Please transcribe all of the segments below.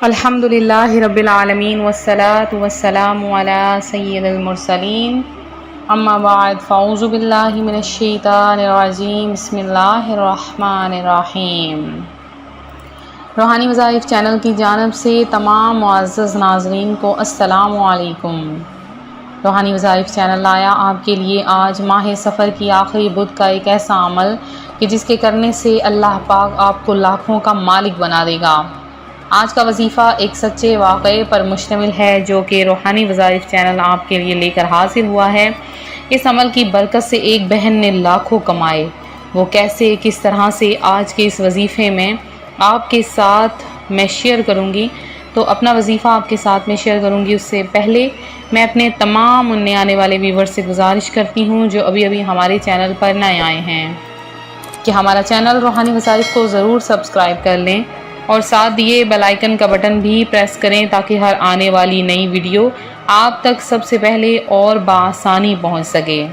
الحمدللہ رب العالمین والصلاة والسلام علی سید المرسلین اما بعد فاعوذ باللہ من الشیطان الرجیم بسم اللہ الرحمن الرحیم۔ روحانی وظائف چینل کی جانب سے تمام معزز ناظرین کو السلام علیکم۔ روحانی وظائف چینل لایا آپ کے لیے آج ماہ سفر کی آخری بدھ کا ایک ایسا عمل کہ جس کے کرنے سے اللہ پاک آپ کو لاکھوں کا مالک بنا دے گا۔ آج کا وظیفہ ایک سچے واقعے پر مشتمل ہے جو کہ روحانی وظائف چینل آپ کے لیے لے کر حاضر ہوا ہے۔ اس عمل کی برکت سے ایک بہن نے لاکھوں کمائے۔ وہ کیسے، کس طرح سے، آج کے اس وظیفے میں آپ کے ساتھ میں شیئر کروں گی۔ تو اپنا وظیفہ آپ کے ساتھ میں شیئر کروں گی اس سے پہلے میں اپنے تمام نئے آنے والے ویورز سے گزارش کرتی ہوں جو ابھی ہمارے چینل پر نئے آئے ہیں کہ ہمارا چینل روحانی وظائف کو ضرور سبسکرائب کر لیں اور ساتھ دیے بیل آئیکن کا بٹن بھی پریس کریں تاکہ ہر آنے والی نئی ویڈیو آپ تک سب سے پہلے اور بآسانی پہنچ سکے۔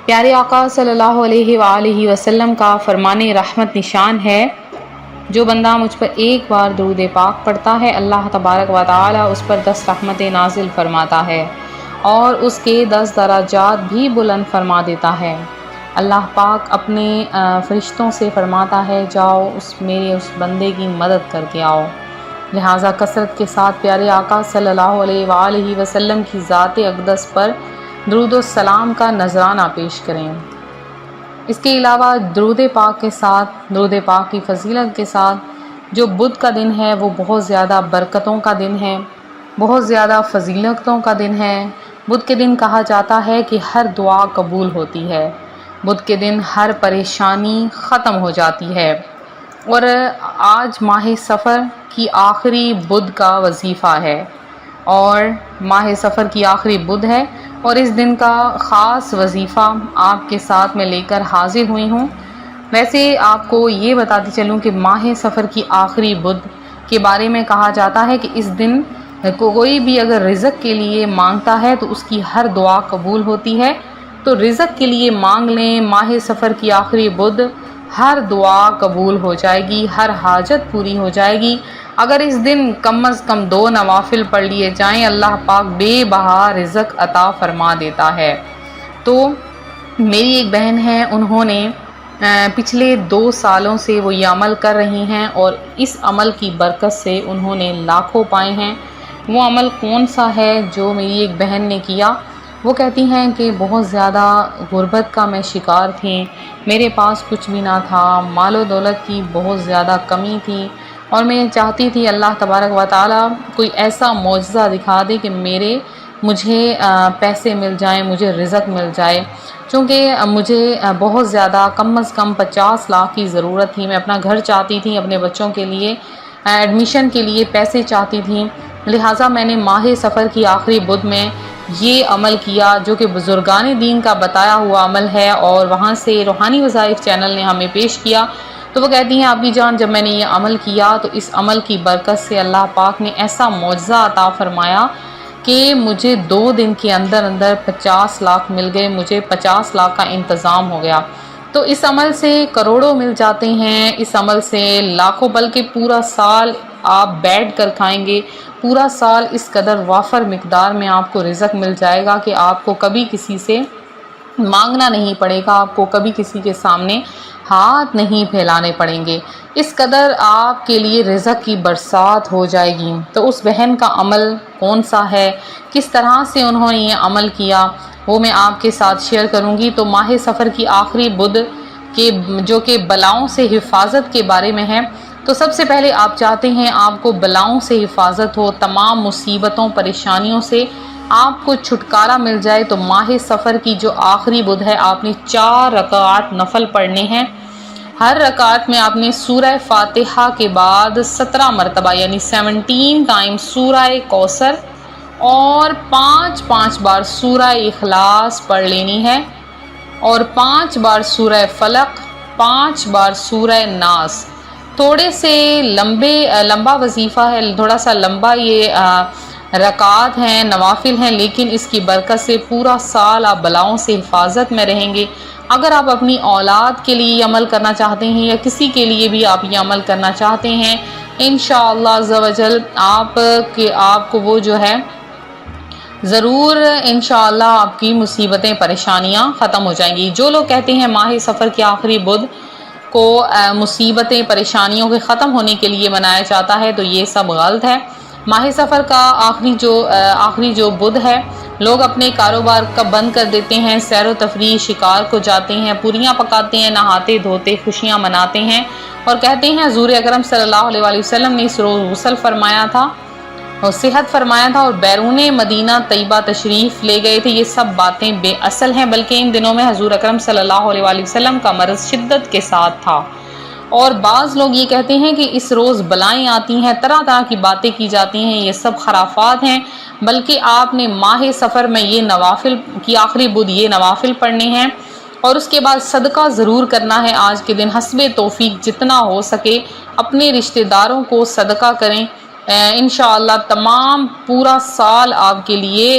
پیارے آقا صلی اللہ علیہ وآلہ وسلم کا فرمان رحمت نشان ہے، جو بندہ مجھ پر ایک بار درود پاک پڑھتا ہے اللہ تبارک و تعالی اس پر 10 رحمتیں نازل فرماتا ہے اور اس کے 10 درجات بھی بلند فرما دیتا ہے۔ اللہ پاک اپنے فرشتوں سے فرماتا ہے جاؤ میرے اس بندے کی مدد کر کے آؤ، لہٰذا کثرت کے ساتھ پیارے آقا صلی اللہ علیہ وآلہ وسلم کی ذات اقدس پر درود و سلام کا نذرانہ پیش کریں۔ اس کے علاوہ درود پاک کے ساتھ، درود پاک کی فضیلت کے ساتھ جو بدھ کا دن ہے وہ بہت زیادہ برکتوں کا دن ہے، بہت زیادہ فضیلتوں کا دن ہے۔ بدھ کے دن کہا جاتا ہے کہ ہر دعا قبول ہوتی ہے، بدھ کے دن ہر پریشانی ختم ہو جاتی ہے، اور آج ماہ سفر کی آخری بدھ کا وظیفہ ہے اور ماہ سفر کی آخری بدھ ہے اور اس دن کا خاص وظیفہ آپ کے ساتھ میں لے کر حاضر ہوئی ہوں۔ ویسے آپ کو یہ بتاتی چلوں کہ ماہ سفر کی آخری بدھ کے بارے میں کہا جاتا ہے کہ اس دن کوئی بھی اگر رزق کے لیے مانگتا ہے تو اس کی ہر دعا قبول ہوتی ہے، تو رزق کے لیے مانگ لیں ماہ سفر کی آخری بدھ، ہر دعا قبول ہو جائے گی، ہر حاجت پوری ہو جائے گی۔ اگر اس دن کم از کم 2 نوافل پڑھ لیے جائیں اللہ پاک بے بہا رزق عطا فرما دیتا ہے۔ تو میری ایک بہن ہے، انہوں نے پچھلے 2 سالوں سے وہ یہ عمل کر رہی ہیں اور اس عمل کی برکت سے انہوں نے لاکھوں پائے ہیں۔ وہ عمل کون سا ہے جو میری ایک بہن نے کیا؟ وہ کہتی ہیں کہ بہت زیادہ غربت کا میں شکار تھی، میرے پاس کچھ بھی نہ تھا، مال و دولت کی بہت زیادہ کمی تھی اور میں چاہتی تھی اللہ تبارک و تعالی کوئی ایسا معجزہ دکھا دے کہ مجھے پیسے مل جائیں، مجھے رزق مل جائے، چونکہ مجھے بہت زیادہ کم از کم 50 لاکھ کی ضرورت تھی۔ میں اپنا گھر چاہتی تھی، اپنے بچوں کے لیے ایڈمیشن کے لیے پیسے چاہتی تھی، لہٰذا میں نے ماہ سفر کی آخری بدھ میں یہ عمل کیا جو کہ بزرگان دین کا بتایا ہوا عمل ہے اور وہاں سے روحانی وظائف چینل نے ہمیں پیش کیا۔ تو وہ کہتی ہیں آپی جان جب میں نے یہ عمل کیا تو اس عمل کی برکت سے اللہ پاک نے ایسا معجزہ عطا فرمایا کہ مجھے 2 دن کے اندر 50 لاکھ مل گئے، مجھے 50 لاکھ کا انتظام ہو گیا۔ تو اس عمل سے کروڑوں مل جاتے ہیں، اس عمل سے لاکھوں، بلکہ پورا سال آپ بیٹھ کر کھائیں گے، پورا سال اس قدر وافر مقدار میں آپ کو رزق مل جائے گا کہ آپ کو کبھی کسی سے مانگنا نہیں پڑے گا، آپ کو کبھی کسی کے سامنے ہاتھ نہیں پھیلانے پڑیں گے، اس قدر آپ کے لیے رزق کی برسات ہو جائے گی۔ تو اس بہن کا عمل کون سا ہے، کس طرح سے انہوں نے یہ عمل کیا، وہ میں آپ کے ساتھ شیئر کروں گی۔ تو ماہ سفر کی آخری بدھ کے جو کہ بلاؤں سے حفاظت کے بارے میں ہے، تو سب سے پہلے آپ چاہتے ہیں آپ کو بلاؤں سے حفاظت ہو، تمام مصیبتوں پریشانیوں سے آپ کو چھٹکارا مل جائے، تو ماہ سفر کی جو آخری بدھ ہے آپ نے 4 رکعات نفل پڑھنے ہیں۔ ہر رکعت میں آپ نے سورہ فاتحہ کے بعد 17 مرتبہ یعنی 17 ٹائم سورہ کوثر اور 5 بار سورہ اخلاص پڑھ لینی ہے اور 5 بار سورہ فلق، 5 بار سورہ ناس۔ تھوڑے سے لمبا وظیفہ ہے، تھوڑا سا لمبا یہ رکعات ہیں، نوافل ہیں، لیکن اس کی برکت سے پورا سال آپ بلاؤں سے حفاظت میں رہیں گے۔ اگر آپ اپنی اولاد کے لیے یہ عمل کرنا چاہتے ہیں یا کسی کے لیے بھی آپ یہ عمل کرنا چاہتے ہیں انشاءاللہ عز و جل آپ کو وہ جو ہے ضرور انشاءاللہ آپ کی مصیبتیں پریشانیاں ختم ہو جائیں گی۔ جو لوگ کہتے ہیں ماہ سفر کے آخری بدھ کو مصیبتیں پریشانیوں کے ختم ہونے کے لیے منایا جاتا ہے تو یہ سب غلط ہے۔ ماہ سفر کا آخری جو بدھ ہے، لوگ اپنے کاروبار کا بند کر دیتے ہیں، سیر و تفریح، شکار کو جاتے ہیں، پوریاں پکاتے ہیں، نہاتے دھوتے خوشیاں مناتے ہیں اور کہتے ہیں حضور اکرم صلی اللہ علیہ وآلہ وسلم نے اس روز غسل فرمایا تھا اور صحت فرمایا تھا اور بیرون مدینہ طیبہ تشریف لے گئے تھے۔ یہ سب باتیں بے اصل ہیں، بلکہ ان دنوں میں حضور اکرم صلی اللہ علیہ وآلہ وسلم کا مرض شدت کے ساتھ تھا۔ اور بعض لوگ یہ کہتے ہیں کہ اس روز بلائیں آتی ہیں، طرح طرح کی باتیں کی جاتی ہیں، یہ سب خرافات ہیں، بلکہ آپ نے ماہ سفر میں یہ نوافل کی آخری بدھ یہ نوافل پڑھنے ہیں اور اس کے بعد صدقہ ضرور کرنا ہے۔ آج کے دن حسب توفیق جتنا ہو سکے اپنے رشتہ داروں کو صدقہ کریں، انشاءاللہ تمام پورا سال آپ کے لیے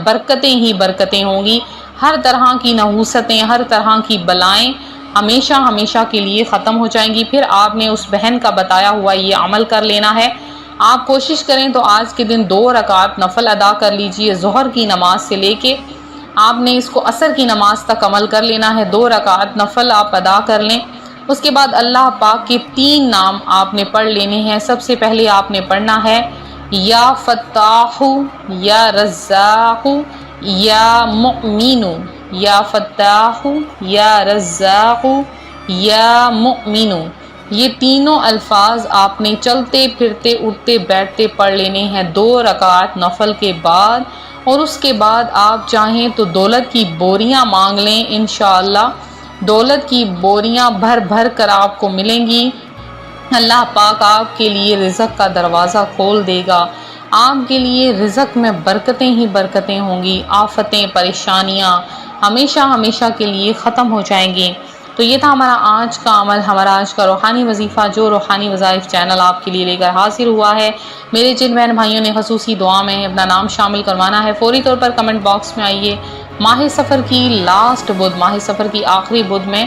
برکتیں ہی برکتیں ہوں گی، ہر طرح کی نحوستیں، ہر طرح کی بلائیں ہمیشہ کے لیے ختم ہو جائیں گی۔ پھر آپ نے اس بہن کا بتایا ہوا یہ عمل کر لینا ہے۔ آپ کوشش کریں تو آج کے دن 2 رکعت نفل ادا کر لیجئے، ظہر کی نماز سے لے کے آپ نے اس کو عصر کی نماز تک عمل کر لینا ہے۔ 2 رکعت نفل آپ ادا کر لیں، اس کے بعد اللہ پاک کے 3 نام آپ نے پڑھ لینے ہیں۔ سب سے پہلے آپ نے پڑھنا ہے یا فتاح یا رزاق یا مؤمن، یا فتاح یا رزاق یا مؤمن، یہ تینوں الفاظ آپ نے چلتے پھرتے اٹھتے بیٹھتے پڑھ لینے ہیں 2 رکعت نفل کے بعد۔ اور اس کے بعد آپ چاہیں تو دولت کی بوریاں مانگ لیں، انشاءاللہ دولت کی بوریاں بھر بھر کر آپ کو ملیں گی۔ اللہ پاک آپ کے لیے رزق کا دروازہ کھول دے گا، آپ کے لیے رزق میں برکتیں ہی برکتیں ہوں گی، آفتیں پریشانیاں ہمیشہ کے لیے ختم ہو جائیں گی۔ تو یہ تھا ہمارا آج کا عمل، ہمارا آج کا روحانی وظیفہ جو روحانی وظائف چینل آپ کے لیے لے کر حاضر ہوا ہے۔ میرے جن بہن بھائیوں نے خصوصی دعا میں اپنا نام شامل کروانا ہے، فوری طور پر کمنٹ باکس میں آئیے۔ ماہ سفر کی لاسٹ بدھ، ماہ سفر کی آخری بدھ میں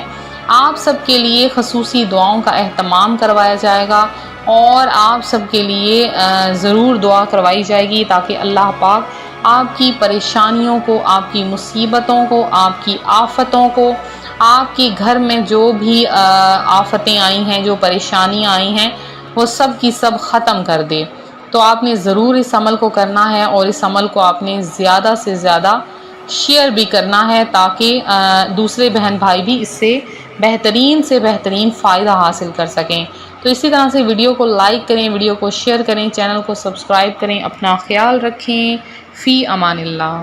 آپ سب کے لیے خصوصی دعاؤں کا اہتمام کروایا جائے گا اور آپ سب کے لیے ضرور دعا کروائی جائے گی تاکہ اللہ پاک آپ کی پریشانیوں کو، آپ کی مصیبتوں کو، آپ کی آفتوں کو، آپ کے گھر میں جو بھی آفتیں آئی ہیں، جو پریشانیاں آئی ہیں، وہ سب کی سب ختم کر دے۔ تو آپ نے ضرور اس عمل کو کرنا ہے اور اس عمل کو آپ نے زیادہ سے زیادہ شیئر بھی کرنا ہے تاکہ دوسرے بہن بھائی بھی اس سے بہترین فائدہ حاصل کر سکیں۔ تو اسی طرح سے ویڈیو کو لائک کریں، ویڈیو کو شیئر کریں، چینل کو سبسکرائب کریں، اپنا خیال رکھیں۔ فی امان اللہ۔